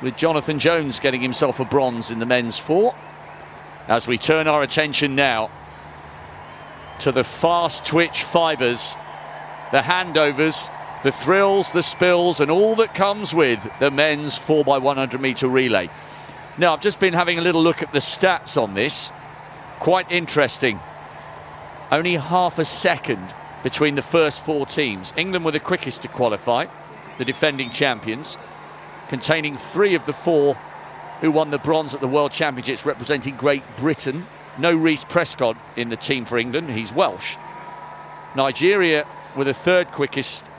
with Jonathan Jones getting himself a bronze in the men's 4. As we turn our attention now to the fast twitch fibres, the handovers, the thrills, the spills, and all that comes with the men's 4x100 metre relay. Now, I've just been having a little look at the stats on this. Quite interesting. Only half a second between the first 4 teams. England were the quickest to qualify, the defending champions, containing 3 of the 4 who won the bronze at the World Championships representing Great Britain. No Reece Prescott in the team for England, he's Welsh. Nigeria were the 3rd quickest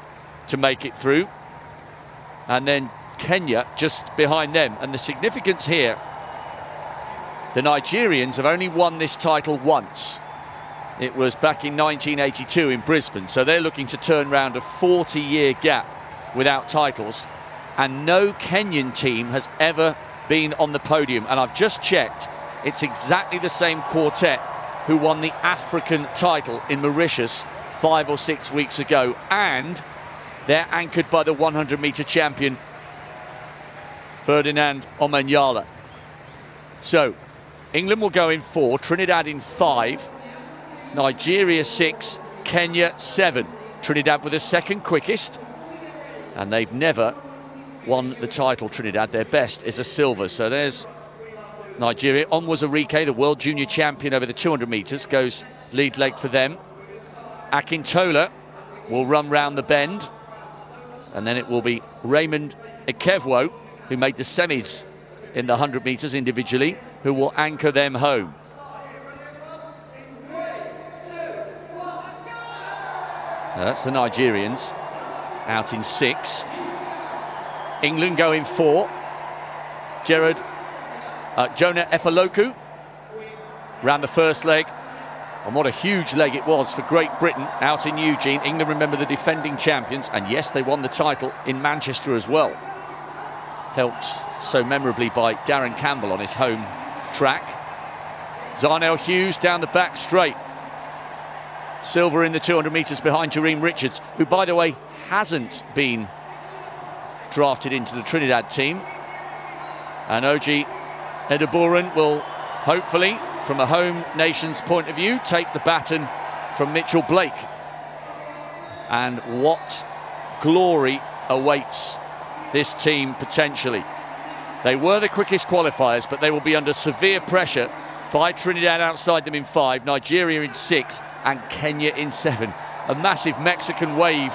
to make it through, and then Kenya just behind them. And the significance here, the Nigerians have only won this title once. It was back in 1982 in Brisbane, so they're looking to turn round a 40-year gap without titles, and no Kenyan team has ever been on the podium. And I've just checked, it's exactly the same quartet who won the African title in Mauritius 5 or 6 weeks ago, and they're anchored by the 100-metre champion Ferdinand Omanyala. So England will go in 4, Trinidad in 5, Nigeria 6, Kenya 7. Trinidad were the 2nd quickest, and they've never won the title. Trinidad, their best is a silver. So there's Nigeria. Onwuzurike, the world junior champion over the 200 metres, goes lead leg for them. Akintola will run round the bend, and then it will be Raymond Ikevwo, who made the semis in the 100 metres individually, who will anchor them home. Now that's the Nigerians out in 6. England go in 4. Jonah Efaloku ran the first leg, and what a huge leg it was for Great Britain out in Eugene. England, remember, the defending champions, and yes, they won the title in Manchester as well, helped so memorably by Darren Campbell on his home track. Zarnell Hughes down the back straight, silver in the 200 metres behind Jareem Richards, who, by the way, hasn't been drafted into the Trinidad team. And Oji Edeburen will hopefully, from a home nation's point of view, take the baton from Mitchell Blake. And what glory awaits this team potentially. They were the quickest qualifiers, but they will be under severe pressure by Trinidad outside them in 5, Nigeria in 6, and Kenya in 7. A massive Mexican wave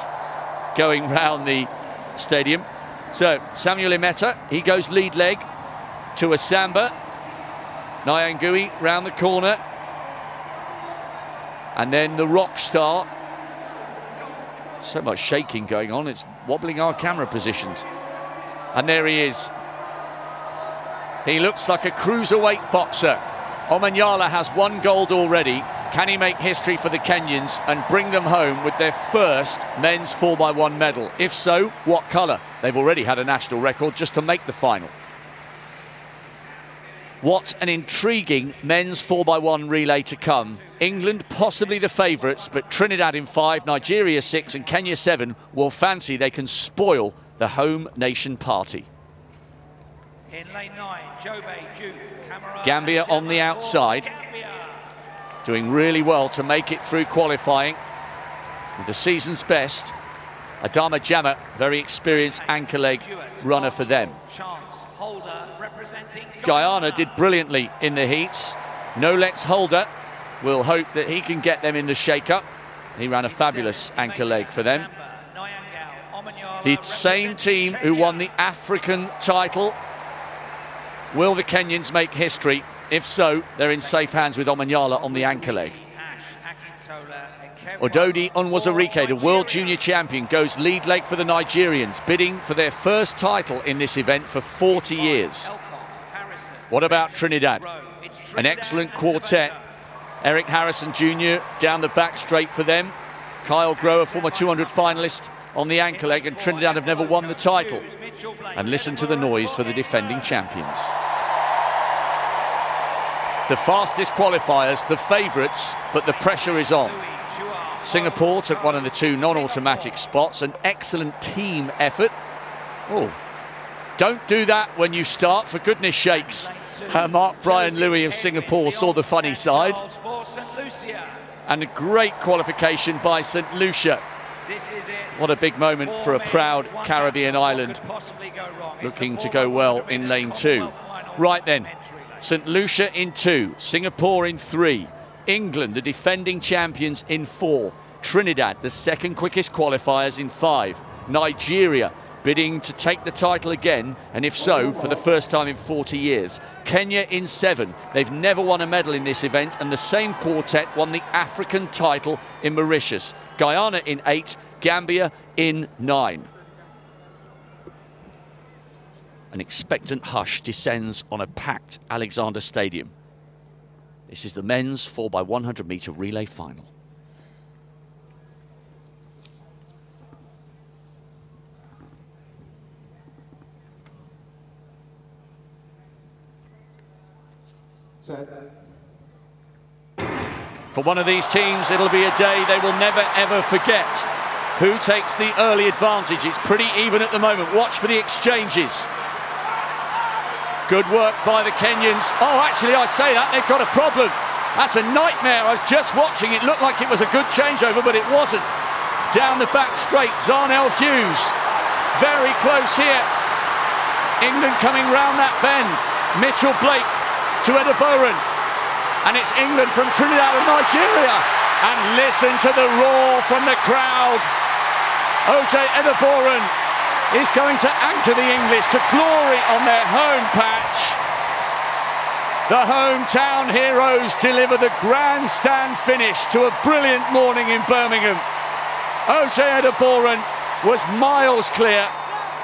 going round the stadium. So Samuel Imeta, he goes lead leg to a Samba. Nyangui round the corner, and then the rock star. So much shaking going on, it's wobbling our camera positions. And there he is. He looks like a cruiserweight boxer. Omanyala has 1 gold already. Can he make history for the Kenyans and bring them home with their first men's 4x1 medal? If so, what colour? They've already had a national record just to make the final. What an intriguing men's 4x1 relay to come. England possibly the favourites, but Trinidad in 5, Nigeria 6 and Kenya 7 will fancy they can spoil the home nation party. In lane 9, Jobe, Juve, Gambia on the outside, doing really well to make it through qualifying with the season's best. Adama Jama, very experienced anchor leg runner for them. Guyana did brilliantly in the heats. Nolex Holder will hope that he can get them in the shake-up. He ran a fabulous anchor leg for them. The same team who won the African title. Will the Kenyans make history? If so, they're in safe hands with Omanyala on the anchor leg. Ododi Onwuzurike, the world junior champion, goes lead leg for the Nigerians, bidding for their first title in this event for 40 years. What about Trinidad? An excellent quartet. Eric Harrison Jr. down the back straight for them. Kyle Grower, former 200 finalist, on the anchor leg, and Trinidad have never won the title. And listen to the noise for the defending champions. The fastest qualifiers, the favourites, but the pressure is on. Singapore took one of the 2 non-automatic spots, an excellent team effort. Oh, Don't do that when you start, for goodness sakes. Mark Brian Louis of Singapore saw the funny side. And a great qualification by St. Lucia. What a big moment for a proud Caribbean island, looking to go well in lane 2. Right then, St. Lucia in 2, Singapore in 3, England, the defending champions, in 4, Trinidad, the second quickest qualifiers, in 5, Nigeria, bidding to take the title again, and if so, for the first time in 40 years. Kenya in 7. They've never won a medal in this event, and the same quartet won the African title in Mauritius. Guyana in 8, Gambia in 9. An expectant hush descends on a packed Alexander Stadium. This is the men's 4x100 metre relay final. For one of these teams, it'll be a day they will never ever forget. Who takes the early advantage? It's pretty even at the moment. Watch for the exchanges. Good work by the Kenyans. Oh, actually, I say that, they've got a problem. That's a nightmare. I was just watching. It looked like it was a good changeover, but it wasn't. Down the back straight, Zarnell Hughes. Very close here. England coming round that bend. Mitchell Blake to Edeboran, and it's England from Trinidad and Nigeria, and listen to the roar from the crowd. OJ Edeboran is going to anchor the English to glory on their home patch. The hometown heroes deliver the grandstand finish to a brilliant morning in Birmingham. OJ Edeboran was miles clear.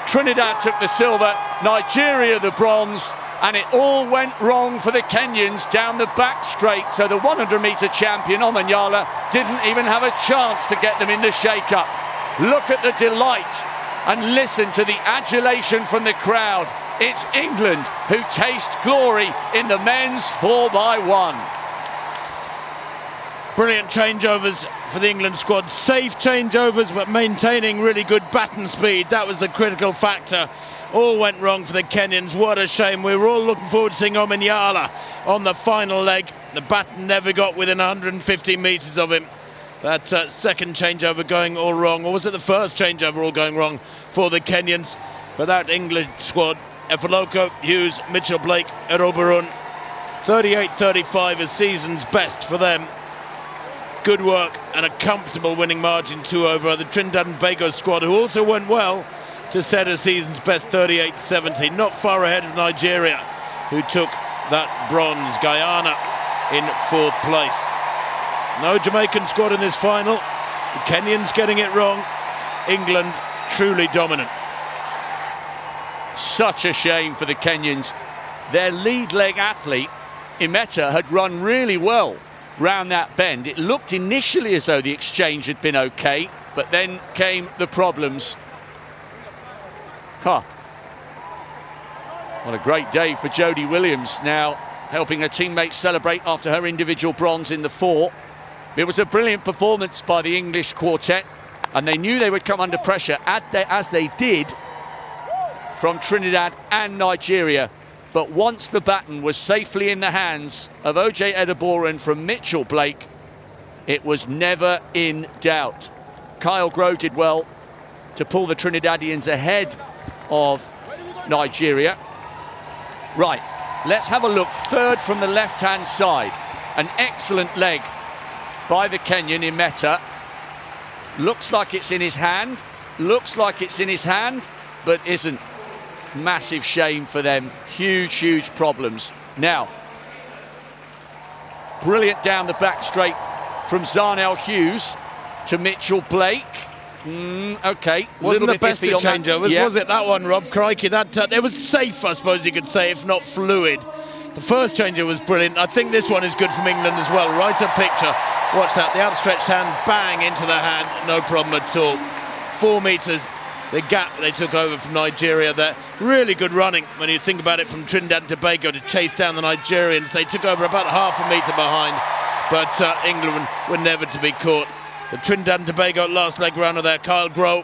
Trinidad took the silver, Nigeria the bronze, and it all went wrong for the Kenyans down the back straight. So the 100-metre champion, Omanyala, didn't even have a chance to get them in the shake-up. Look at the delight and listen to the adulation from the crowd. It's England who taste glory in the men's 4x1. Brilliant changeovers for the England squad. Safe changeovers, but maintaining really good baton speed. That was the critical factor. All went wrong for the Kenyans. What a shame. We were all looking forward to seeing Omanyala on the final leg. The baton never got within 150 metres of him. That second changeover going all wrong. Or was it the first changeover all going wrong for the Kenyans? But that England squad, Efaloko, Hughes, Mitchell Blake, Edeboran, 38-35 is season's best for them. Good work and a comfortable winning margin too over the Trinidad and Tobago squad, who also went well to set a season's best 38-70, not far ahead of Nigeria, who took that bronze. Guyana in 4th place. No Jamaican squad in this final. The Kenyans getting it wrong. England truly dominant. Such a shame for the Kenyans. Their lead leg athlete, Imeta, had run really well round that bend. It looked initially as though the exchange had been okay, but then came the problems. What a great day for Jodie Williams, now helping her teammates celebrate after her individual bronze in the 4. It was a brilliant performance by the English quartet, and they knew they would come under pressure, as they did, from Trinidad and Nigeria. But once the baton was safely in the hands of OJ Edeboran from Mitchell Blake, it was never in doubt. Kyle Groh did well to pull the Trinidadians ahead of Nigeria. Right, let's have a look. Third from the left-hand side. An excellent leg by the Kenyan Imeta. Looks like it's in his hand. Looks like it's in his hand, but isn't. Massive shame for them. Huge, huge problems. Now, brilliant down the back straight from Zarnell Hughes to Mitchell Blake. Okay. Wasn't the best of changeovers, yeah. Was it, that one, Rob? Crikey, that it was safe, I suppose you could say, if not fluid. The first changeover was brilliant. I think this one is good from England as well. Right up picture. Watch that, the outstretched hand, bang into the hand, no problem at all. 4 metres, the gap they took over from Nigeria there. Really good running when you think about it, from Trinidad and Tobago to chase down the Nigerians. They took over about half a metre behind, but England were never to be caught. The Trinidad and Tobago last leg runner there, Kyle Groh,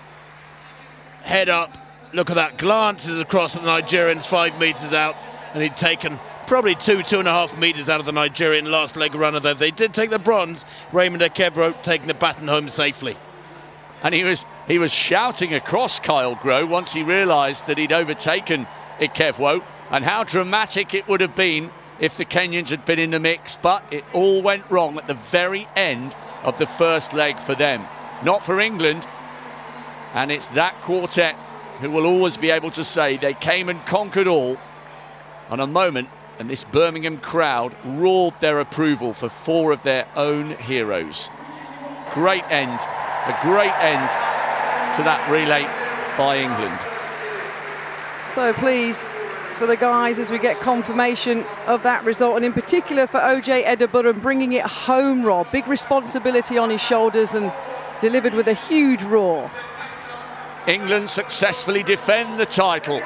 head up, Look at that, glances across at the Nigerians 5 metres out, and he'd taken probably 2.5 metres out of the Nigerian last leg runner, though. They did take the bronze. Raymond Ekevro taking the baton home safely. And he was shouting across Kyle Grow once he realised that he'd overtaken Ikevwo, and how dramatic it would have been if the Kenyans had been in the mix, but it all went wrong at the very end of the first leg for them. Not for England, and it's that quartet who will always be able to say they came and conquered all on a moment, and this Birmingham crowd roared their approval for 4 of their own heroes. Great end, a great end to that relay by England. So pleased for the guys as we get confirmation of that result, and in particular for OJ Edinburgh bringing it home, Rob. Big responsibility on his shoulders and delivered with a huge roar. England successfully defend the title.